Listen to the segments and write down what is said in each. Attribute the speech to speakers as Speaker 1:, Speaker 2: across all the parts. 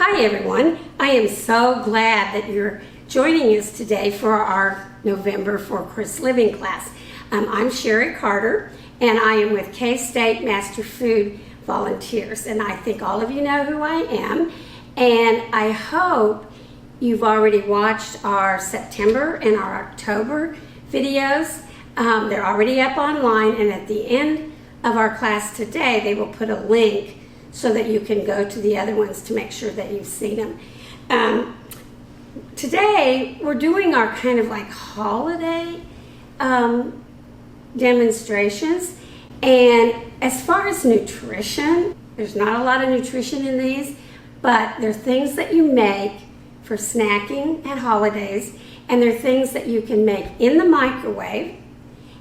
Speaker 1: Hi everyone, I am so glad that you're joining us today for our November for Chris Living class. I'm Sherry Carter and I am with K-State Master Food Volunteers, and I think all of you know who I am, and I hope you've already watched our September and our October videos. They're already up online, and at the end of our class today they will put a link so that you can go to the other ones to make sure that you've seen them. Today we're doing our kind of like holiday demonstrations, and as far as nutrition, there's not a lot of nutrition in these, but they're things that you make for snacking at holidays, and they're things that you can make in the microwave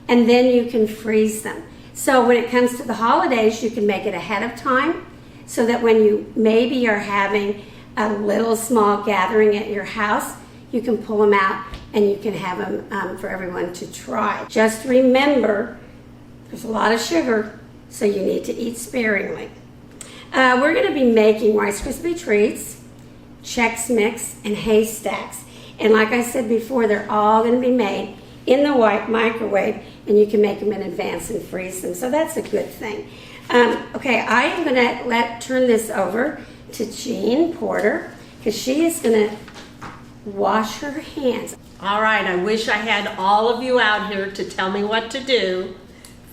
Speaker 1: and then you can freeze them. So when it comes to the holidays, you can make it ahead of time so that when you maybe are having a little small gathering at your house, you can pull them out and you can have them for everyone to try. Just remember, there's a lot of sugar, so you need to eat sparingly. We're going to be making Rice Krispie Treats, Chex Mix, and Haystacks. And like I said before, they're all going to be made in the microwave, and you can make them in advance and freeze them. So that's a good thing. Okay, I am going to turn this over to Jean Porter, because she is going to wash her hands.
Speaker 2: All right, I wish I had all of you out here to tell me what to do.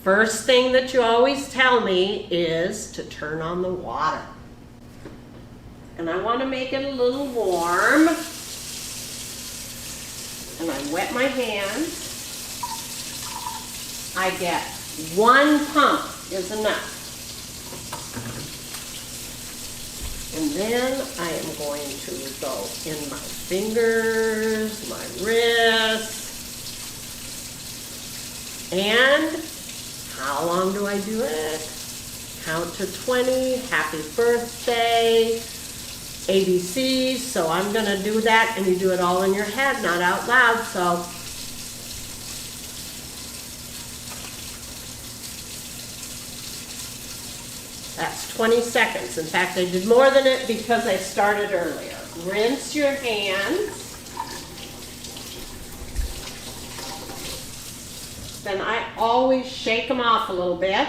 Speaker 2: First thing that you always tell me is to turn on the water. And I want to make it a little warm. And I wet my hands. I get 1 pump is enough. And then I am going to go in my fingers, my wrists, and how long do I do it? Count to 20, happy birthday, ABCs, so I'm gonna do that, and you do it all in your head, not out loud, so. That's 20 seconds. In fact, I did more than it because I started earlier. Rinse your hands. Then I always shake them off a little bit.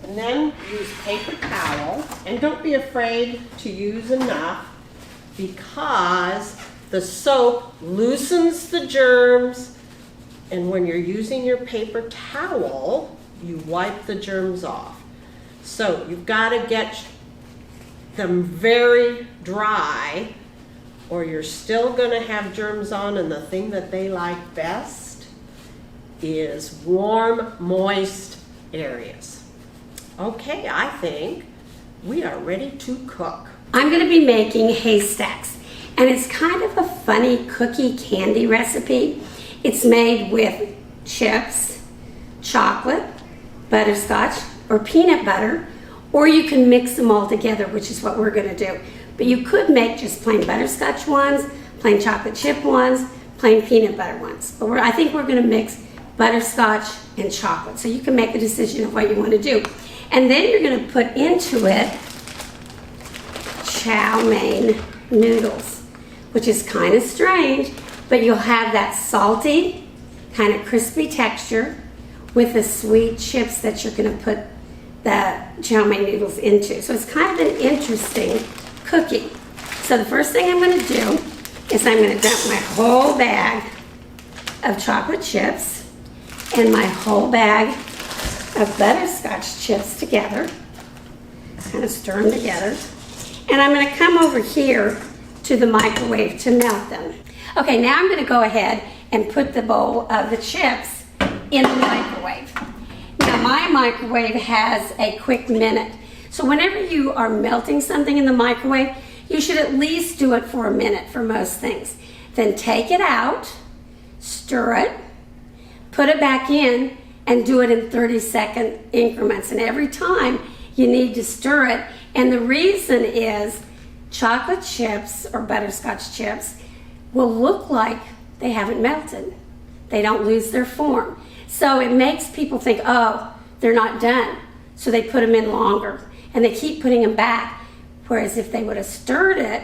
Speaker 2: And then use paper towel. And don't be afraid to use enough, because the soap loosens the germs. And when you're using your paper towel, you wipe the germs off. So you've got to get them very dry, or you're still going to have germs on, and the thing that they like best is warm, moist areas. Okay, I think we are ready to cook.
Speaker 1: I'm going to be making haystacks, and it's kind of a funny cookie candy recipe. It's made with chips, chocolate, butterscotch, or peanut butter, or you can mix them all together, which is what we're going to do. But you could make just plain butterscotch ones, plain chocolate chip ones, plain peanut butter ones. But I think we're going to mix butterscotch and chocolate, so you can make a decision of what you want to do. And then you're going to put into it chow mein noodles, which is kind of strange, but you'll have that salty, kind of crispy texture with the sweet chips that you're going to put the chow mein noodles into. So it's kind of an interesting cookie. So the first thing I'm going to do is I'm going to dump my whole bag of chocolate chips and my whole bag of butterscotch chips together. Kind of stir them together. And I'm going to come over here to the microwave to melt them. Okay, now I'm going to go ahead and put the bowl of the chips in the microwave. Now my microwave has a quick minute. So whenever you are melting something in the microwave, you should at least do it for a minute for most things. Then take it out, stir it, put it back in, and do it in 30-second increments. And every time you need to stir it. And the reason is chocolate chips or butterscotch chips will look like they haven't melted. They don't lose their form. So it makes people think, oh, they're not done. So they put them in longer. and they keep putting them back. Whereas if they would have stirred it,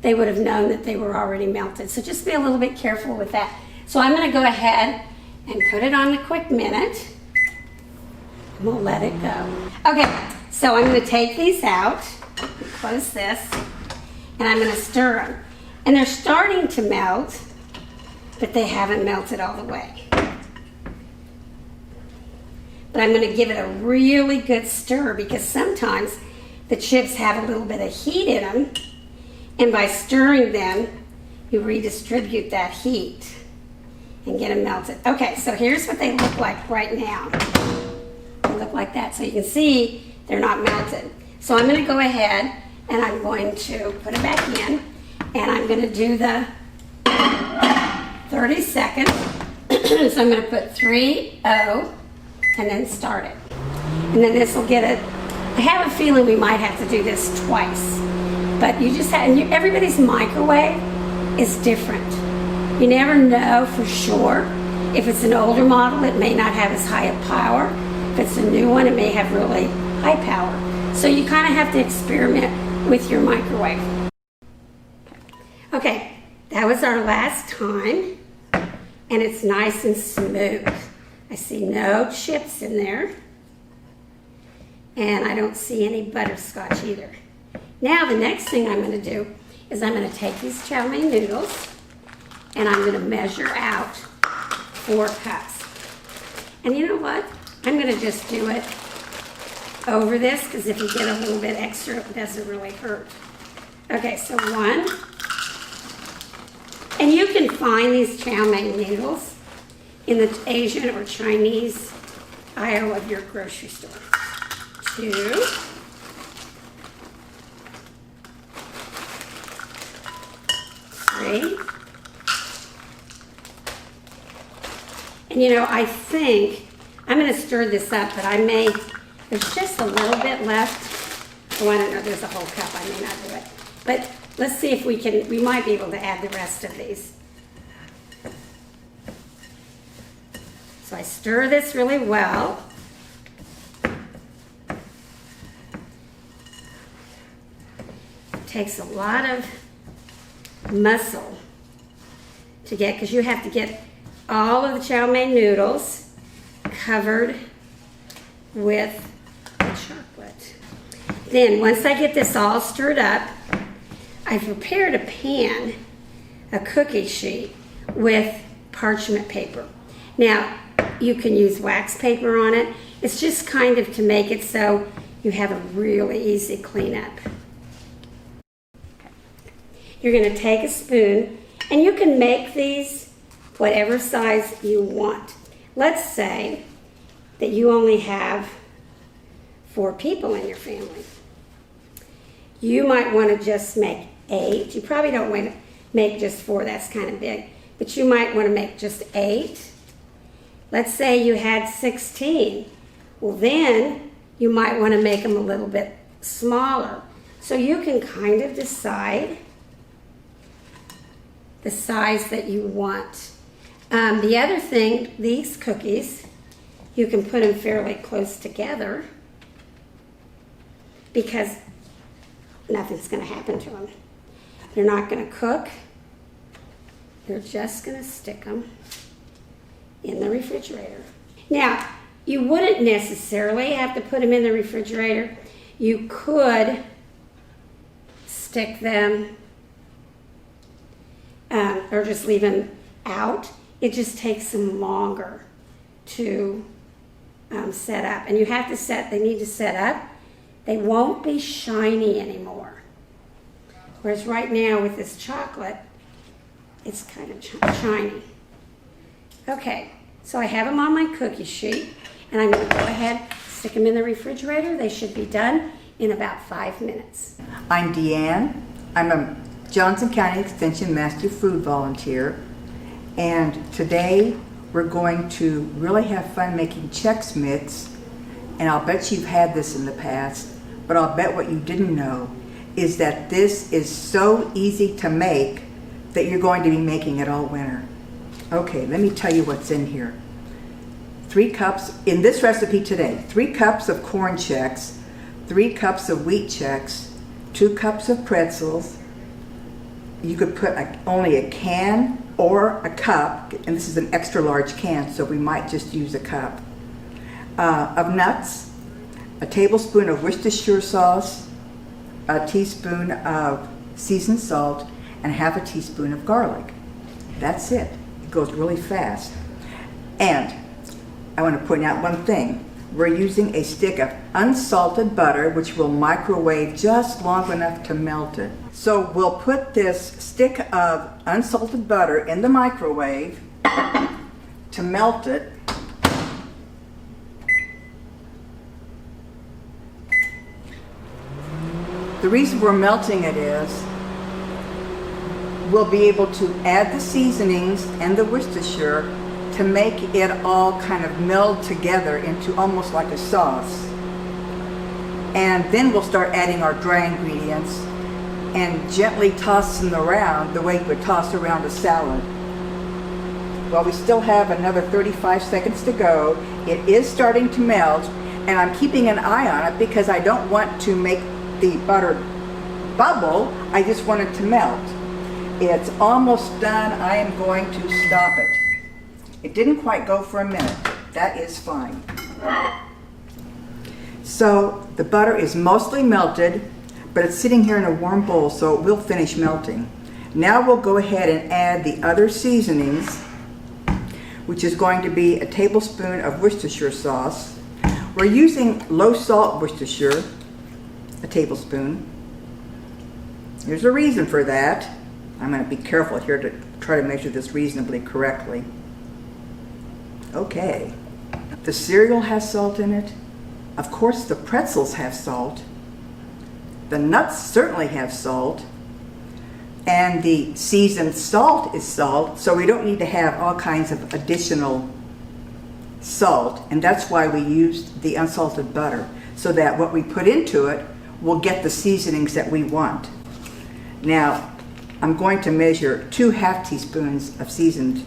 Speaker 1: they would have known that they were already melted. So just be a little bit careful with that. So I'm going to go ahead and put it on the quick minute. And we'll let it go. Okay, so I'm going to take these out, close this, and I'm going to stir them. And they're starting to melt, but they haven't melted all the way. But I'm going to give it a really good stir because sometimes the chips have a little bit of heat in them, and by stirring them, you redistribute that heat and get them melted. Okay, so here's what they look like right now. They look like that. So you can see they're not melted. So I'm going to go ahead and I'm going to put it back in, and I'm going to do the 30 seconds. So I'm going to put 3-0 and then start it. And then this will get it. I have a feeling we might have to do this twice. But you just have, everybody's microwave is different. You never know for sure. If it's an older model, it may not have as high a power. If it's a new one, it may have really high power. So you kind of have to experiment with your microwave. Okay, that was our last time, and it's nice and smooth. I see no chips in there, and I don't see any butterscotch either. Now the next thing I'm going to do is I'm going to take these chow mein noodles and I'm going to measure out 4 cups. And you know what? I'm going to just do it over this because if you get a little bit extra, it doesn't really hurt. Okay, so 1. And you can find these chow mein noodles in the Asian or Chinese aisle of your grocery store. 2. 3. And you know, I think I'm going to stir this up, but there's just a little bit left. Oh, I don't know, there's a whole cup. I may not do it. But let's see if we might be able to add the rest of these. So I stir this really well. It takes a lot of muscle to get, because you have to get all of the chow mein noodles covered with the chocolate. Then once I get this all stirred up, I've prepared a pan, a cookie sheet with parchment paper. Now you can use wax paper on it. It's just kind of to make it so you have a really easy cleanup. You're going to take a spoon, and you can make these whatever size you want. Let's say that you only have 4 people in your family. You might want to just make 8. You probably don't want to make just 4, that's kind of big. But you might want to make just 8. Let's say you had 16. Well, then you might want to make them a little bit smaller. So you can kind of decide the size that you want. The other thing, these cookies, you can put them fairly close together because nothing's going to happen to them. They're not going to cook. You're just going to stick them in the refrigerator. Now, you wouldn't necessarily have to put them in the refrigerator. You could stick them or just leave them out. It just takes them longer to set up. And you have to they need to set up. They won't be shiny anymore. Whereas right now with this chocolate, it's kind of shiny. Okay, so I have them on my cookie sheet, and I'm going to go ahead, stick them in the refrigerator. They should be done in about 5 minutes.
Speaker 3: I'm Deanne. I'm a Johnson County Extension Master Food Volunteer, and today we're going to really have fun making Chex Mix. And I'll bet you've had this in the past, but I'll bet what you didn't know is that this is so easy to make that you're going to be making it all winter. Okay, let me tell you what's in here. 3 cups, in this recipe today, 3 cups of corn Chex, 3 cups of wheat checks, 2 cups of pretzels. You could put only a can or a cup, and this is an extra large can, so we might just use a cup, of nuts, a tablespoon of Worcestershire sauce, a teaspoon of seasoned salt, and half a teaspoon of garlic. That's it. It goes really fast. And I want to point out one thing. We're using a stick of unsalted butter, which will microwave just long enough to melt it. So we'll put this stick of unsalted butter in the microwave to melt it. The reason we're melting it is we'll be able to add the seasonings and the Worcestershire to make it all kind of meld together into almost like a sauce. And then we'll start adding our dry ingredients and gently toss them around the way you would toss around a salad. Well, we still have another 35 seconds to go. It is starting to melt, and I'm keeping an eye on it because I don't want to make the butter bubble. I just want it to melt. It's almost done. I am going to stop it. It didn't quite go for a minute. That is fine. So the butter is mostly melted, but it's sitting here in a warm bowl, so it will finish melting. Now we'll go ahead and add the other seasonings, which is going to be a tablespoon of Worcestershire sauce. We're using low salt Worcestershire, a tablespoon. There's a reason for that. I'm going to be careful here to try to measure this reasonably correctly. Okay, the cereal has salt in it. Of course, the pretzels have salt. The nuts certainly have salt. And the seasoned salt is salt, so we don't need to have all kinds of additional salt. And that's why we used the unsalted butter, so that what we put into it will get the seasonings that we want. Now, I'm going to measure 2 half teaspoons of seasoned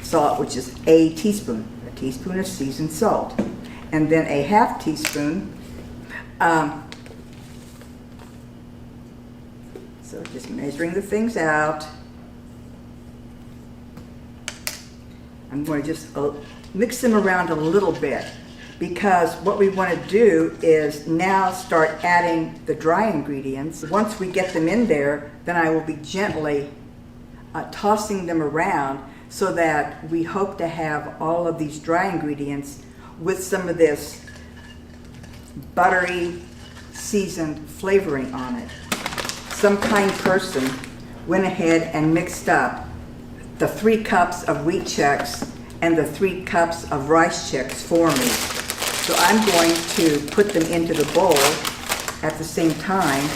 Speaker 3: salt, which is a teaspoon of seasoned salt, and then a half teaspoon. So just measuring the things out. I'm going to just mix them around a little bit, because what we want to do is now start adding the dry ingredients. Once we get them in there, then I will be gently tossing them around, so that we hope to have all of these dry ingredients with some of this buttery seasoned flavoring on it. Some kind person went ahead and mixed up the 3 cups of wheat checks and the 3 cups of rice checks for me. So I'm going to put them into the bowl at the same time,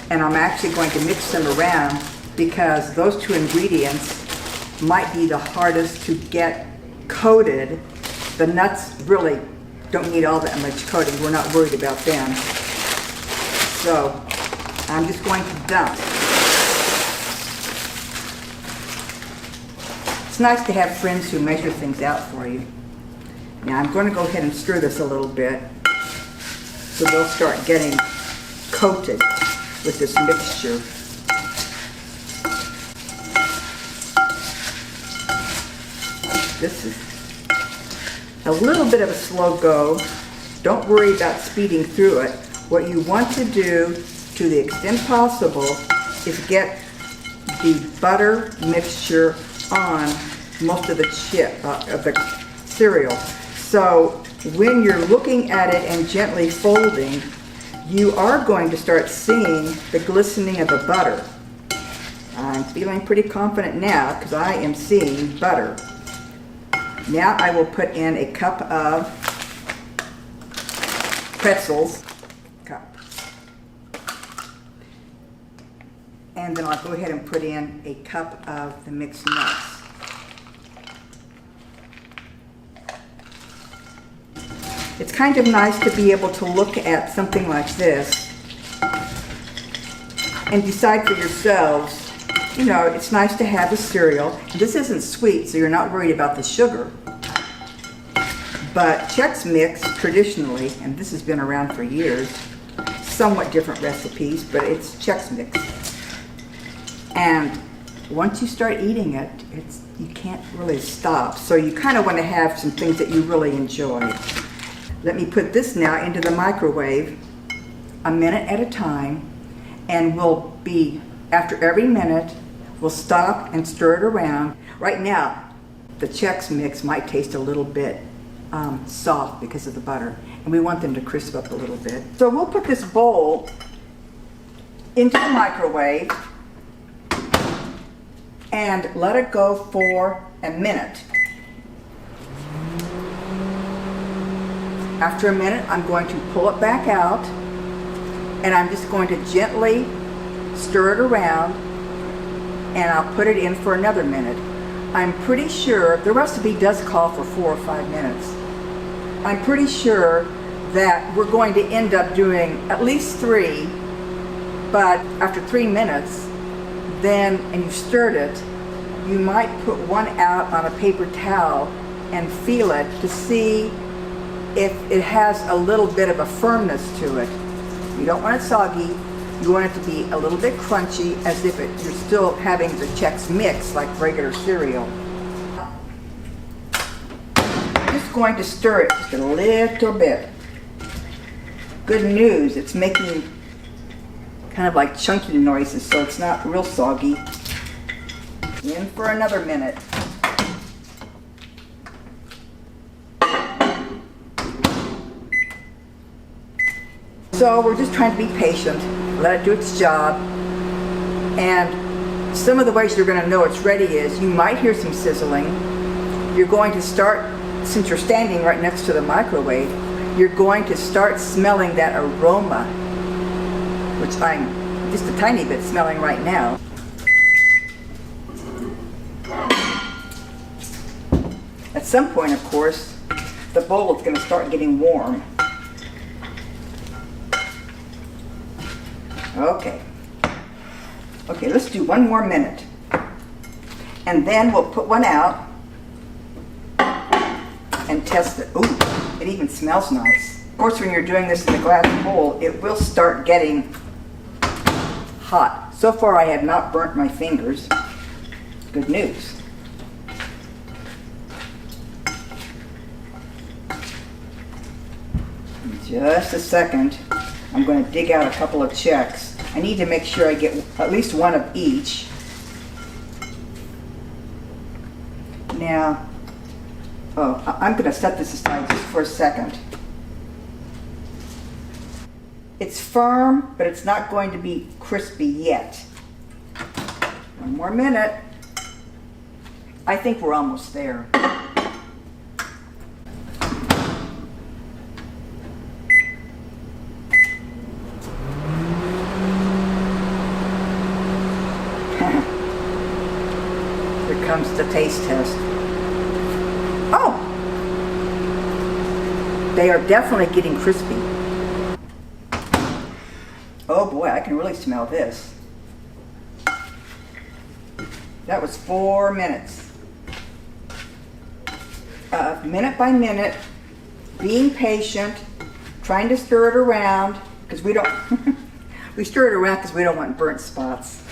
Speaker 3: and I'm actually going to mix them around because those 2 ingredients might be the hardest to get coated. The nuts really don't need all that much coating. We're not worried about them. So I'm just going to dump. It's nice to have friends who measure things out for you. Now I'm going to go ahead and stir this a little bit so they'll start getting coated with this mixture. This is a little bit of a slow go. Don't worry about speeding through it. What you want to do, to the extent possible, is get the butter mixture on most of the of the cereal. So when you're looking at it and gently folding, you are going to start seeing the glistening of the butter. I'm feeling pretty confident now because I am seeing butter. Now I will put in a cup of pretzels. And then I'll go ahead and put in a cup of the mixed nuts. It's kind of nice to be able to look at something like this and decide for yourselves. You know, it's nice to have a cereal. This isn't sweet, so you're not worried about the sugar. But Chex Mix traditionally, and this has been around for years, somewhat different recipes, but it's Chex Mix. And once you start eating it, you can't really stop. So you kind of want to have some things that you really enjoy. Let me put this now into the microwave a minute at a time, and we'll be, after every minute, we'll stop and stir it around. Right now, the Chex Mix might taste a little bit soft because of the butter, and we want them to crisp up a little bit. So we'll put this bowl into the microwave and let it go for a minute. After a minute, I'm going to pull it back out, and I'm just going to gently stir it around, and I'll put it in for another minute. I'm pretty sure, the recipe does call for 4 or 5 minutes. I'm pretty sure that we're going to end up doing at least 3, but after 3 minutes, then, and you've stirred it, you might put one out on a paper towel and feel it to see if it has a little bit of a firmness to it. You don't want it soggy. You want it to be a little bit crunchy, as if you're still having the Chex Mix like regular cereal. I'm just going to stir it just a little bit. Good news, it's making kind of like chunky noises, so it's not real soggy. In for another minute. So we're just trying to be patient, let it do its job. And some of the ways you're going to know it's ready is you might hear some sizzling. You're going to start, since you're standing right next to the microwave, you're going to start smelling that aroma, which I'm just a tiny bit smelling right now. At some point, of course, the bowl is going to start getting warm. Okay, let's do 1 more minute. And then we'll put one out and test it. Ooh, it even smells nice. Of course, when you're doing this in a glass bowl, it will start getting hot. So far, I have not burnt my fingers. Good news. Just a second. I'm going to dig out a couple of Chex. I need to make sure I get at least one of each. Now, I'm going to set this aside just for a second. It's firm, but it's not going to be crispy yet. 1 more minute. I think we're almost there. Here comes the taste test. Oh! They are definitely getting crispy. Oh boy, I can really smell this. That was 4 minutes. Minute by minute, being patient, trying to stir it around, because we don't, we stir it around because we don't want burnt spots.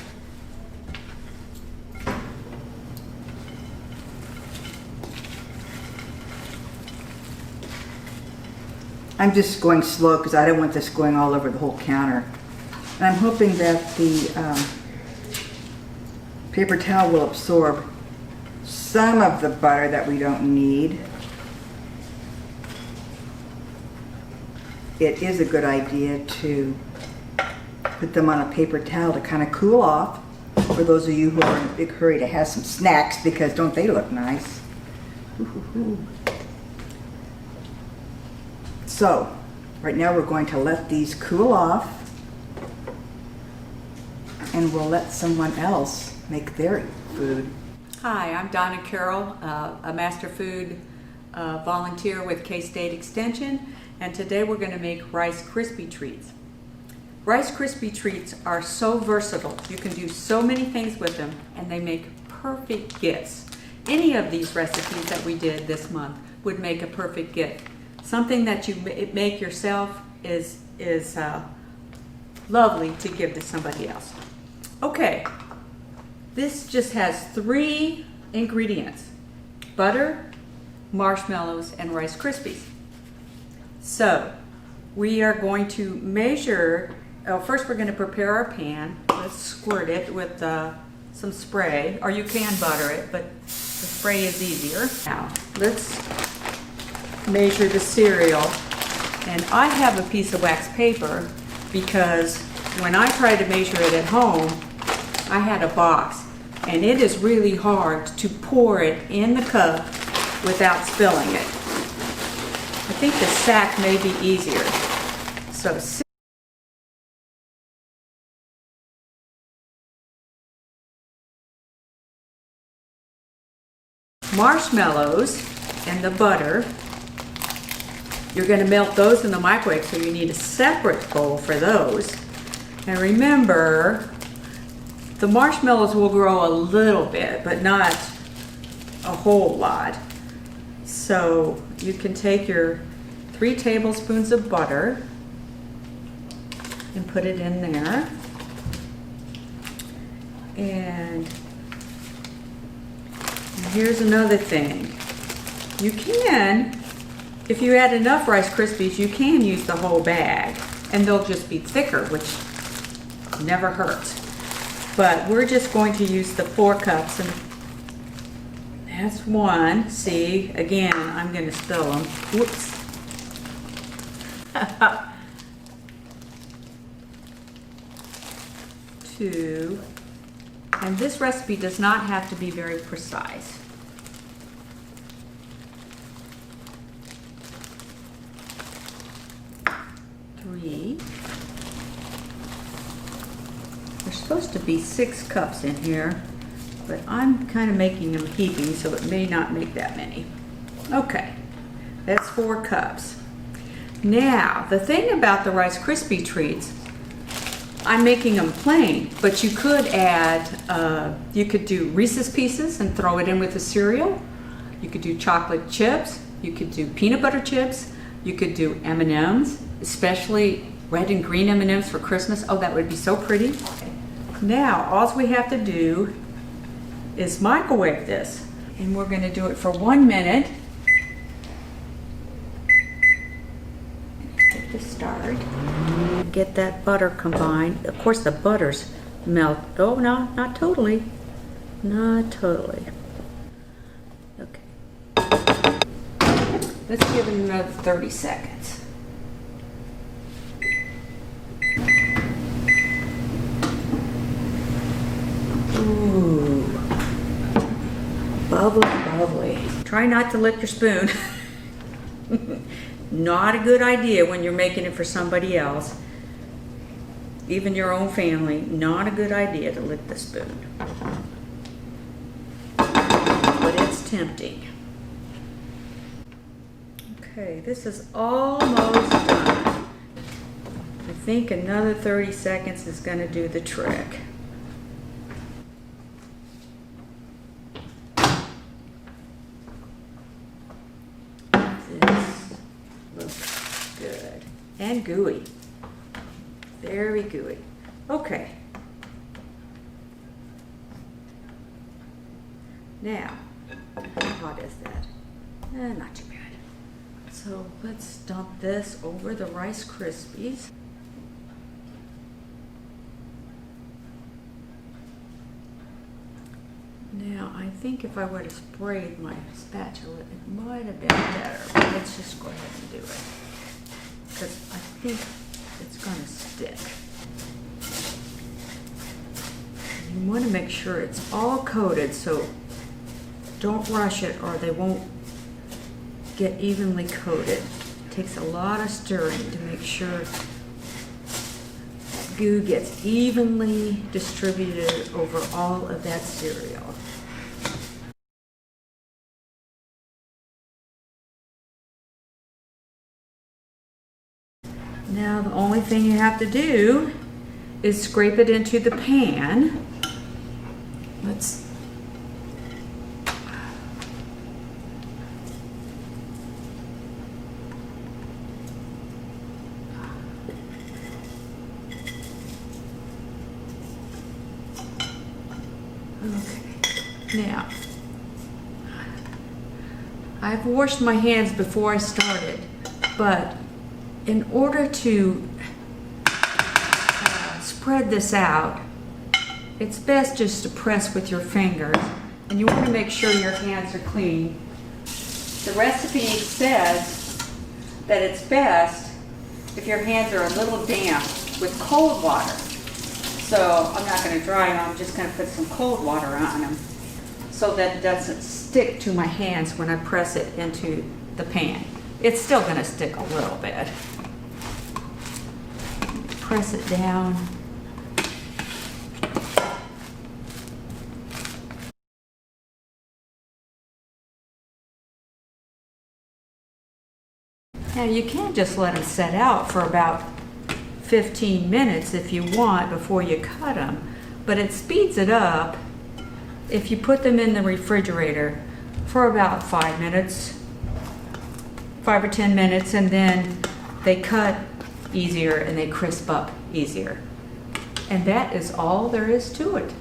Speaker 3: I'm just going slow because I don't want this going all over the whole counter. And I'm hoping that the paper towel will absorb some of the butter that we don't need. It is a good idea to put them on a paper towel to kind of cool off, for those of you who are in a big hurry to have some snacks, because don't they look nice? Ooh. So, right now we're going to let these cool off, and we'll let someone else make their food.
Speaker 4: Hi, I'm Donna Carroll, a Master Food volunteer with K-State Extension, and today we're going to make Rice Krispie Treats. Rice Krispie Treats are so versatile. You can do so many things with them, and they make perfect gifts. Any of these recipes that we did this month would make a perfect gift. Something that you make yourself is lovely to give to somebody else. Okay, this just has 3 ingredients: butter, marshmallows, and Rice Krispies. So we are going to measure. First we're going to prepare our pan. Let's squirt it with some spray, or you can butter it, but the spray is easier. Now let's measure the cereal, and I have a piece of wax paper because when I tried to measure it at home, I had a box, and it is really hard to pour it in the cup without spilling it. I think the sack may be easier. So marshmallows and the butter, you're going to melt those in the microwave, so you need a separate bowl for those. And remember, the marshmallows will grow a little bit, but not a whole lot. So you can take your 3 tablespoons of butter and put it in there. And here's another thing. You can, if you add enough Rice Krispies, you can use the whole bag, and they'll just be thicker, which never hurts. But we're just going to use the 4 cups, and that's 1. See, again, I'm going to spill them. Whoops. 2. And this recipe does not have to be very precise. 3. There's supposed to be 6 cups in here, but I'm kind of making them heaping, so it may not make that many. Okay, that's 4 cups. Now, the thing about the Rice Krispie treats, I'm making them plain, but you could add, you could do Reese's Pieces and throw it in with the cereal. You could do chocolate chips. You could do peanut butter chips. You could do M&Ms, especially red and green M&Ms for Christmas. Oh, that would be so pretty. Now, all we have to do is microwave this. And we're going to do it for 1 minute. Hit the start. Get that butter combined. Of course, the butter's melt. Oh, no, not totally. Not totally. Okay. Let's give it another 30 seconds. Ooh. Bubbly, bubbly. Try not to lick your spoon. Not a good idea when you're making it for somebody else. Even your own family, not a good idea to lick the spoon. But it's tempting. Okay, this is almost done. I think another 30 seconds is going to do the trick. This looks good and gooey. Very gooey. Okay. Now, how hot is that? Not too bad. So let's dump this over the Rice Krispies. Now, I think if I would have sprayed my spatula, it might have been better. But let's just go ahead and do it, because I think it's going to stick. You want to make sure it's all coated, so don't rush it or they won't get evenly coated. It takes a lot of stirring to make sure goo gets evenly distributed over all of that cereal. Now the only thing you have to do is scrape it into the pan. Okay. Now, I've washed my hands before I started, but in order to spread this out, it's best just to press with your fingers, and you want to make sure your hands are clean. The recipe says that it's best if your hands are a little damp with cold water. So I'm not going to dry them, I'm just going to put some cold water on them so that it doesn't stick to my hands when I press it into the pan. It's still going to stick a little bit. Press it down. Now you can just let them set out for about 15 minutes if you want before you cut them, but it speeds it up if you put them in the refrigerator for about 5 minutes, 5 or 10 minutes, and then they cut easier and they crisp up easier. And that is all there is to it.